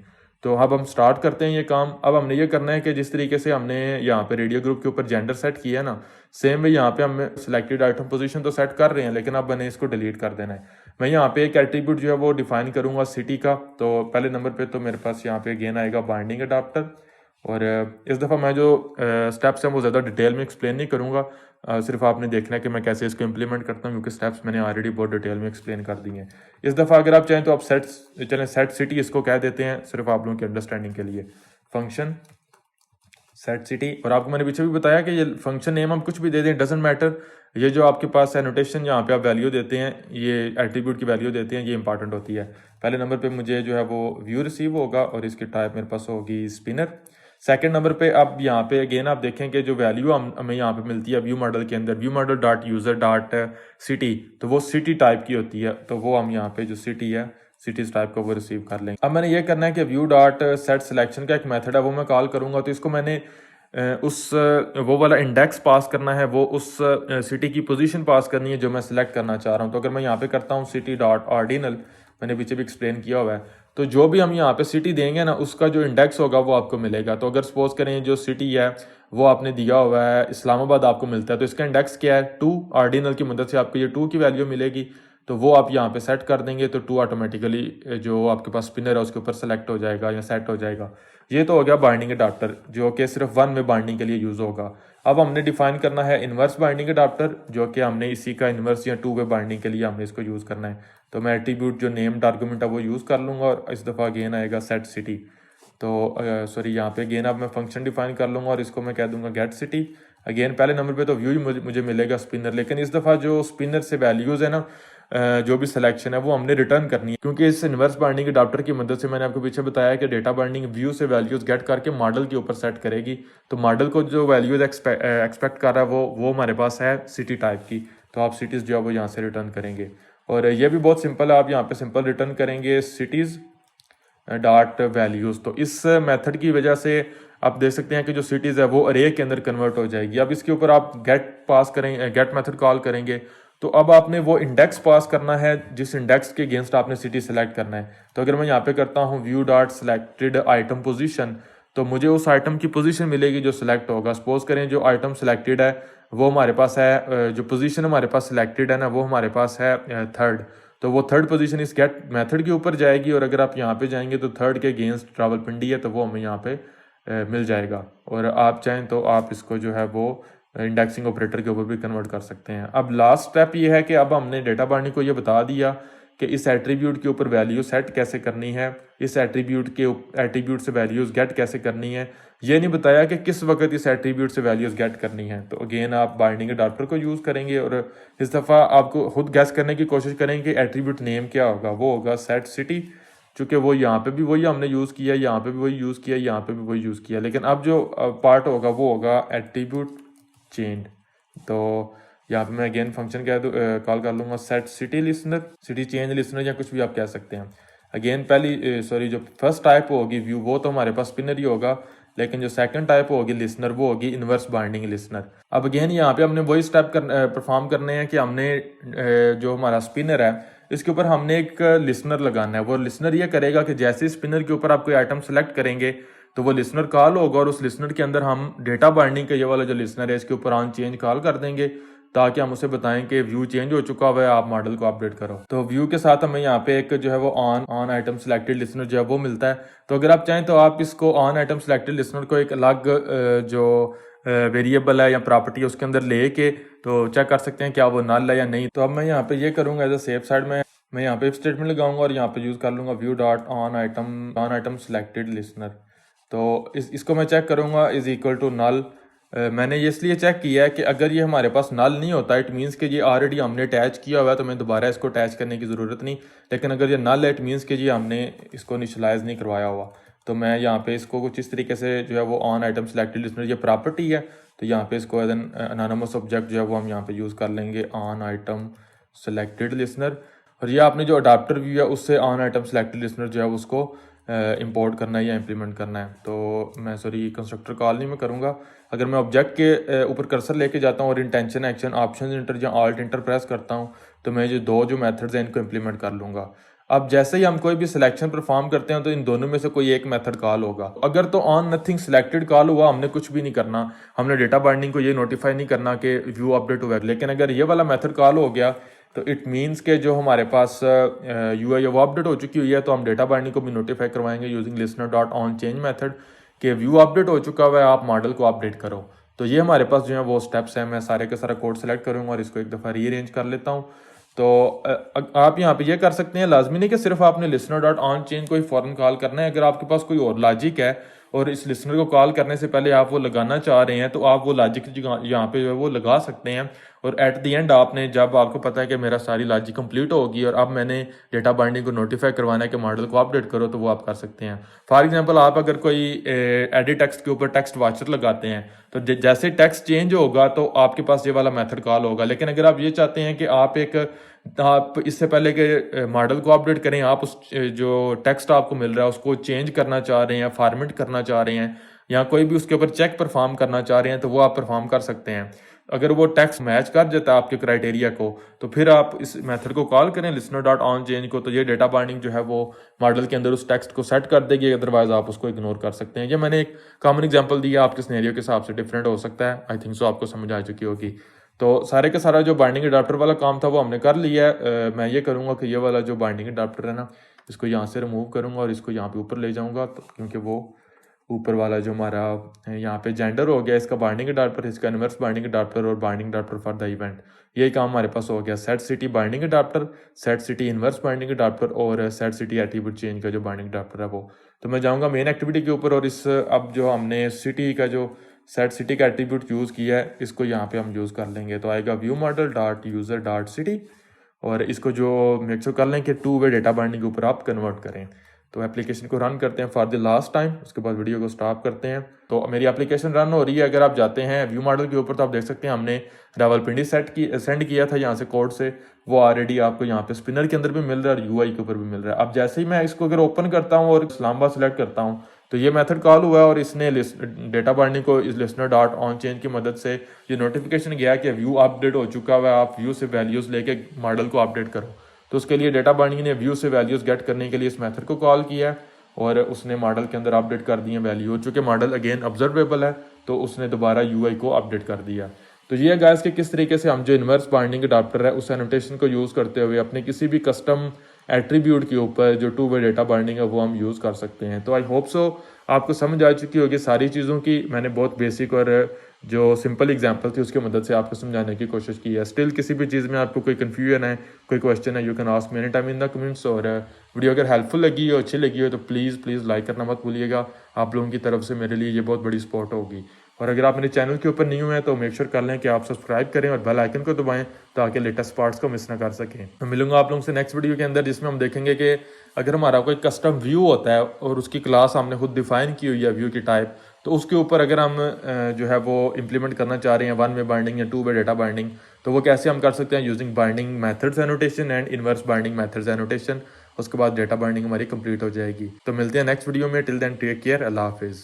तो अब हम स्टार्ट करते हैं ये काम। अब हमने ये करना है कि जिस तरीके से हमने यहाँ पे रेडियो ग्रुप के ऊपर जेंडर सेट किया है ना, सेम वे यहाँ पे हम सिलेक्टेड आइटम पोजीशन तो सेट कर रहे हैं लेकिन अब मैंने इसको डिलीट कर देना है। मैं यहाँ पे एक एट्रीब्यूट जो है वो डिफाइन करूँगा सिटी का। तो पहले नंबर पे तो मेरे पास यहाँ पे अगेन आएगा बाइंडिंग अडाप्टर और इस दफ़ा मैं जो स्टेप्स हैं वो ज़्यादा डिटेल में एक्सप्लेन नहीं करूँगा, सिर्फ आपने देखना है कि मैं कैसे इसको इंप्लीमेंट करता हूँ क्योंकि स्टेप्स मैंने ऑलरेडी बहुत डिटेल में एक्सप्लेन कर दिए हैं। इस दफ़ा अगर आप चाहें तो आप सेट सिटी इसको कह देते हैं सिर्फ आप लोगों की अंडरस्टैंडिंग के लिए, फंक्शन सेट सिटी। और आपको मैंने पीछे भी बताया कि ये फंक्शन नेम हम कुछ भी दे दें डजेंट मैटर, ये जो आपके पास एनोटेशन यहाँ पे आप वैल्यू देते हैं ये एट्रीब्यूट की वैल्यू देते हैं ये इंपॉर्टेंट होती है। पहले नंबर पे मुझे जो है वो व्यू रिसीव होगा और इसकी टाइप मेरे पास होगी स्पिनर। सेकंड नंबर पे अब यहाँ पे अगेन आप देखें कि जो वैल्यू हमें यहाँ पे मिलती है व्यू मॉडल के अंदर view model dot user dot city, तो वो सिटी टाइप की होती है। तो वो हम यहाँ पे जो सिटी है सिटीज टाइप का वो रिसीव कर लेंगे। अब मैंने ये करना है कि व्यू डॉट सेट सिलेक्शन का एक मेथड है वो मैं कॉल करूँगा। तो इसको मैंने उस वो वाला इंडेक्स पास करना है, वो उस सिटी की पोजीशन पास करनी है जो मैं सिलेक्ट करना चाह रहा हूँ। तो अगर मैं यहाँ पे करता हूँ सिटी डॉट ऑर्डिनल, मैंने पीछे भी एक्सप्लेन किया हुआ है, तो जो भी हम यहाँ पे सिटी देंगे ना उसका जो इंडेक्स होगा वो आपको मिलेगा। तो अगर सपोज करें जो सिटी है वो आपने दिया हुआ है इस्लामाबाद आपको मिलता है तो इसका इंडेक्स क्या है 2, ऑर्डिनल की मदद से आपको ये 2 की वैल्यू मिलेगी। तो वो आप यहाँ पे सेट कर देंगे तो 2 ऑटोमेटिकली जो आपके पास स्पिनर है उसके ऊपर सेलेक्ट हो जाएगा या सेट हो जाएगा। ये तो हो गया बाइंडिंग अडाप्टर जो कि सिर्फ 1 में बाइंडिंग के लिए यूज़ होगा। अब हमने डिफाइन करना है इन्वर्स बाइंडिंग अडाप्टर जो कि हमने इसी का इन्वर्स या 2 वे बाइंडिंग के लिए हमने इसको यूज़ करना है। तो मैं एट्रीब्यूट जो नेम्ड आर्गूमेंट है वो यूज़ कर लूँगा और इस दफ़ा अगेन आएगा सेट सिटी। तो सॉरी यहाँ पे अगेन अब मैं फंक्शन डिफाइन कर लूँगा और इसको मैं कह दूँगा गेट सिटी। अगेन पहले नंबर पे तो व्यू ही मुझे मिलेगा स्पिनर, लेकिन इस दफ़ा जो स्पिनर से वैल्यूज़ है ना जो भी सिलेक्शन है वो हमने रिटर्न करनी है, क्योंकि इस इन्वर्स बाइंडिंग अडाप्टर की मदद से मैंने आपको पीछे बताया कि डेटा बाइंडिंग व्यू से वैल्यूज गेट करके मॉडल के ऊपर सेट करेगी। तो मॉडल को जो वैल्यूज एक्सपेक्ट कर रहा है वो हमारे पास है सिटी टाइप की, तो आप सिटीज़ जो है वो यहाँ से रिटर्न करेंगे। और ये भी बहुत सिंपल है, आप यहाँ पे सिंपल रिटर्न करेंगे सिटीज़ डॉट वैल्यूज़। तो इस मेथड की वजह से आप देख सकते हैं कि जो सिटीज़ है वो अरे के अंदर कन्वर्ट हो जाएगी। अब इसके ऊपर आप गेट मेथड कॉल करेंगे तो अब आपने वो इंडेक्स पास करना है जिस इंडेक्स के अगेंस्ट आपने सिटी सेलेक्ट करना है। तो अगर मैं यहाँ पे करता हूँ view dot selected item position, तो मुझे उस आइटम की पोजीशन मिलेगी जो सिलेक्ट होगा। सपोज करें जो आइटम सिलेक्टेड है वो हमारे पास है, जो पोजीशन हमारे पास सिलेक्टेड है ना वो हमारे पास है थर्ड, तो वो थर्ड पोजीशन इस गेट मेथड के ऊपर जाएगी। और अगर आप यहाँ पे जाएंगे तो थर्ड के अगेंस्ट रावलपिंडी है तो वो हमें यहाँ पे मिल जाएगा। और आप चाहें तो आप इसको जो है वो इंडेक्सिंग ऑपरेटर के ऊपर भी कन्वर्ट कर सकते हैं। अब लास्ट स्टेप ये है कि अब हमने डेटा बाइंडिंग को ये बता दिया कि इस एट्रीब्यूट के ऊपर वैल्यू सेट कैसे करनी है, इस एट्रीब्यूट से वैल्यूज गेट कैसे करनी है। ये नहीं बताया कि किस वक्त इस एट्रीब्यूट से वैल्यूज गेट करनी है। तो अगेन आप बाइंडिंग अडाप्टर को यूज़ करेंगे और इस दफ़ा आपको खुद गैस करने की कोशिश करेंगे कि एट्रीब्यूट नेम क्या होगा। वो होगा सेट सिटी, चूँकि वो यहाँ पे भी वही हमने यूज़ किया, यहाँ पे भी वही यूज़ किया, यहाँ पे भी वही यूज़ किया, लेकिन अब जो पार्ट होगा वो होगा एट्रीब्यूट चेंज। तो यहाँ पे मैं अगेन फंक्शन कह दूँ कॉल कर लूँगा set city listener, city change listener या कुछ भी आप कह सकते हैं। अगेन पहली जो फर्स्ट टाइप होगी व्यू वो तो हमारे पास स्पिनर ही होगा, लेकिन जो सेकंड टाइप होगी लिसनर वो होगी इन्वर्स बाइंडिंग लिसनर। अब अगेन यहाँ पे हमने वही स्टेप परफॉर्म करने हैं कि हमने जो हमारा स्पिनर है इसके ऊपर हमने एक लिसनर लगाना है। वो लिसनर ये करेगा कि जैसे स्पिनर के ऊपर आप कोई आइटम सेलेक्ट करेंगे तो वो लिसनर कॉल होगा और उस लिसनर के अंदर हम डेटा बाइंडिंग का ये वाला जो लिसनर है इसके ऊपर ऑन चेंज कॉल कर देंगे ताकि हम उसे बताएं कि व्यू चेंज हो चुका हुआ है, आप मॉडल को अपडेट करो। तो व्यू के साथ हमें यहाँ पे एक जो है वो ऑन आइटम सिलेक्टेड लिसनर जो है वो मिलता है। तो अगर आप चाहें तो आप इसको ऑन आइटम सिलेक्टेड लिसनर को एक अलग जो वेरिएबल है या प्रॉपर्टी है उसके अंदर लेके तो चेक कर सकते हैं क्या वो नल है या नहीं। तो अब मैं यहाँ पे ये करूँगा एज अ सेफ साइड में मैं यहाँ पे स्टेटमेंट लगाऊंगा और यहाँ पे यूज़ कर लूँगा view dot on item selected listener. तो इसको मैं चेक करूँगा इज इक्वल टू नल। मैंने ये इसलिए चेक किया है कि अगर ये हमारे पास नल नहीं होता इट मीन्स कि ये ऑलरेडी हमने अटैच किया हुआ है तो मैं दोबारा इसको अटैच करने की ज़रूरत नहीं। लेकिन अगर ये नल है इट मीन्स कि ये हमने इसको इनिशियलाइज नहीं करवाया हुआ। तो मैं यहाँ पे इसको कुछ इस तरीके से जो है वो ऑन आइटम सिलेक्टेड लिसनर ये प्रॉपर्टी है तो यहाँ पे इसको एज एन अनोनिमस ऑब्जेक्ट जो है वो हम यहाँ पे यूज़ कर लेंगे ऑन आइटम सिलेक्टेड लिसनर। और ये आपने जो अडाप्टर व्यू है उससे ऑन आइटम सिलेक्टेड लिसनर जो है उसको इंपोर्ट करना है या इम्प्लीमेंट करना है। तो मैं सॉरी कंस्ट्रक्टर कॉल नहीं मैं करूँगा। अगर मैं ऑब्जेक्ट के ऊपर कर्सर लेके जाता हूँ और इंटेंशन एक्शन ऑप्शन इंटर या ऑल्ट इंटर प्रेस करता हूँ तो मैं जो दो जो मेथड्स हैं इनको इम्प्लीमेंट कर लूँगा। अब जैसे ही हम कोई भी सिलेक्शन परफॉर्म करते हैं तो इन दोनों में से कोई एक मेथड कॉल होगा। अगर तो ऑन नथिंग सिलेक्टेड कॉल हुआ हमने कुछ भी नहीं करना, हमने डेटा बाइंडिंग को ये नोटिफाई नहीं करना कि व्यू अपडेट हुआ। लेकिन अगर ये वाला मेथड कॉल हो गया तो इट मीन्स के जो हमारे पास यूआई वो अपडेट हो चुकी हुई है तो हम डेटा बाइंडिंग को भी नोटिफाई करवाएंगे using listener dot on change method के व्यू अपडेट हो चुका हुआ है, आप मॉडल को अपडेट करो। तो ये हमारे पास जो है वो स्टेप्स हैं। मैं सारे के सारा कोड सेलेक्ट करूँगा और इसको एक दफ़ा रीअरेंज कर लेता हूँ। तो आप यहाँ पे ये कर सकते हैं, लाजमी नहीं कि सिर्फ आपने लिसनर डॉट ऑन चेंज को ही फ़ौरन कॉल करना है। अगर आपके पास कोई और लॉजिक है और इस लिसनर को कॉल करने से पहले आप वो लगाना चाह रहे हैं तो आप वो लॉजिक यहाँ पे जो है वो लगा सकते हैं। और एट द एंड आपने जब आपको पता है कि मेरा सारी लॉजिक कंप्लीट होगी और अब मैंने डेटा बाइंडिंग को नोटिफाई करवाना है कि मॉडल को अपडेट करो तो वो आप कर सकते हैं। फॉर एग्जांपल आप अगर कोई एडिट टेक्स्ट के ऊपर टेक्स्ट वाचर लगाते हैं तो जैसे टेक्स्ट चेंज होगा तो आपके पास ये वाला मेथड कॉल होगा। लेकिन अगर आप ये चाहते हैं कि आप इससे पहले के मॉडल को अपडेट करें, आप उस जो टेक्स्ट आपको मिल रहा है उसको चेंज करना चाह रहे हैं, फॉर्मेट करना चाह रहे हैं या कोई भी उसके ऊपर चेक परफॉर्म करना चाह रहे हैं तो वो आप परफॉर्म कर सकते हैं। अगर वो टेक्स्ट मैच कर जाता है आपके क्राइटेरिया को तो फिर आप इस मेथड को कॉल करें लिसनर डॉट ऑन चेंज को, तो ये डेटा बाइंडिंग जो है वो मॉडल के अंदर उस टेक्स्ट को सेट कर देगी। अदरवाइज आप उसको इग्नोर कर सकते हैं। ये मैंने एक कॉमन एग्जांपल दिया, आपके सिनेरियो के हिसाब से डिफरेंट हो सकता है। आई थिंक सो आपको समझ आ चुकी होगी। तो सारे का सारा जो बाइंडिंग अडाप्टर वाला काम था वो हमने कर लिया है। मैं ये करूँगा कि ये वाला जो बाइंडिंग अडाप्टर है ना इसको यहाँ से रिमूव करूँगा और इसको यहाँ पे ऊपर ले जाऊँगा तो क्योंकि वो ऊपर वाला जो हमारा यहाँ पे जेंडर हो गया, इसका बाइंडिंग अडाप्टर, इसका इन्वर्स बाइंडिंग अडाप्टर और binding adapter for the event, यही काम हमारे पास हो गया। Set city binding adapter, set city inverse binding adapter और सेट सिटी एट्रीब्यूट चेंज का जो बाइंडिंग अडाप्टर है वो। तो मैं जाऊँगा मेन एक्टिविटी के ऊपर और इस अब जो हमने सिटी का जो सेट सिटी का एट्रीब्यूट यूज़ किया है इसको यहाँ पे हम यूज़ कर लेंगे। तो आएगा view model dot user dot city और इसको जो मेक श्योर कर लें कि टू वे डेटा बाइंडिंग के ऊपर आप कन्वर्ट करें। तो एप्लीकेशन को रन करते हैं फॉर द लास्ट टाइम, उसके बाद वीडियो को स्टॉप करते हैं। तो मेरी एप्लीकेशन रन हो रही है। अगर आप जाते हैं व्यू मॉडल के ऊपर तो आप देख सकते हैं हमने रावलपिंडी सेंड किया था यहाँ से कोड से, वो ऑलरेडी आपको यहाँ पे स्पिनर के अंदर भी मिल रहा है और यूआई के ऊपर भी मिल रहा है। अब जैसे ही मैं इसको अगर ओपन करता हूँ और इस्लामाबाद सेलेक्ट करता हूँ तो ये मेथड कॉल हुआ है और इसने डेटा बाइंडिंग को इस लिस्नर डॉट ऑन चेंज की मदद से ये नोटिफिकेशन गया कि व्यू अपडेट हो चुका हुआ है, आप व्यू से वैल्यूज़ लेके मॉडल को अपडेट करो। तो उसके लिए डेटा बाइंडिंग ने व्यू से वैल्यूज़ गेट करने के लिए इस मेथड को कॉल किया और उसने मॉडल के अंदर अपडेट कर दिए वैल्यू। हो चूँकि मॉडल अगेन ऑब्जर्वेबल है तो उसने दोबारा यूआई को अपडेट कर दिया। तो ये गाइस कि किस तरीके से हम जो इन्वर्स बाइंडिंग अडाप्टर है उस एनोटेशन को यूज़ करते हुए अपने किसी भी कस्टम एट्रीब्यूट के ऊपर जो टू वे डेटा बाइंडिंग है वो हम यूज़ कर सकते हैं। तो आई होप सो आपको समझ आ चुकी होगी सारी चीज़ों की। मैंने बहुत बेसिक और जो सिंपल एग्जांपल थी उसकी मदद से आपको समझाने की कोशिश की है। स्टिल किसी भी चीज़ में आपको कोई कन्फ्यूजन है, कोई क्वेश्चन है, you can ask me any time in the comments. और वीडियो अगर हेल्पफुल लगी हो, अच्छी लगी हो तो प्लीज़ लाइक करना मत भूलिएगा। आप लोगों की तरफ से मेरे लिए ये बहुत बड़ी सपोर्ट होगी। और अगर आप मेरे चैनल के ऊपर नहीं हुए हैं तो मेक श्योर कर लें कि आप सब्सक्राइब करें और बेल आइकन को दबाएं ताकि लेटेस्ट पार्ट्स को मिस ना कर सकें। मैं मिलूंगा आप लोगों से नेक्स्ट वीडियो के अंदर जिसमें हम देखेंगे कि अगर हमारा कोई कस्टम व्यू होता है और उसकी क्लास हमने खुद डिफाइन की हुई है व्यू की टाइप, तो उसके ऊपर अगर हम जो है वो इम्प्लीमेंट करना चाह रहे हैं वन वे बाइंडिंग या टू वे डेटा बाइंडिंग, तो वो कैसे हम कर सकते हैं using binding methods annotation and inverse binding methods annotation. उसके बाद डेटा बाइंडिंग हमारी कंप्लीट हो जाएगी। तो मिलते हैं नेक्स्ट वीडियो में। टिल देन टेक केयर, अल्लाह हाफिज़।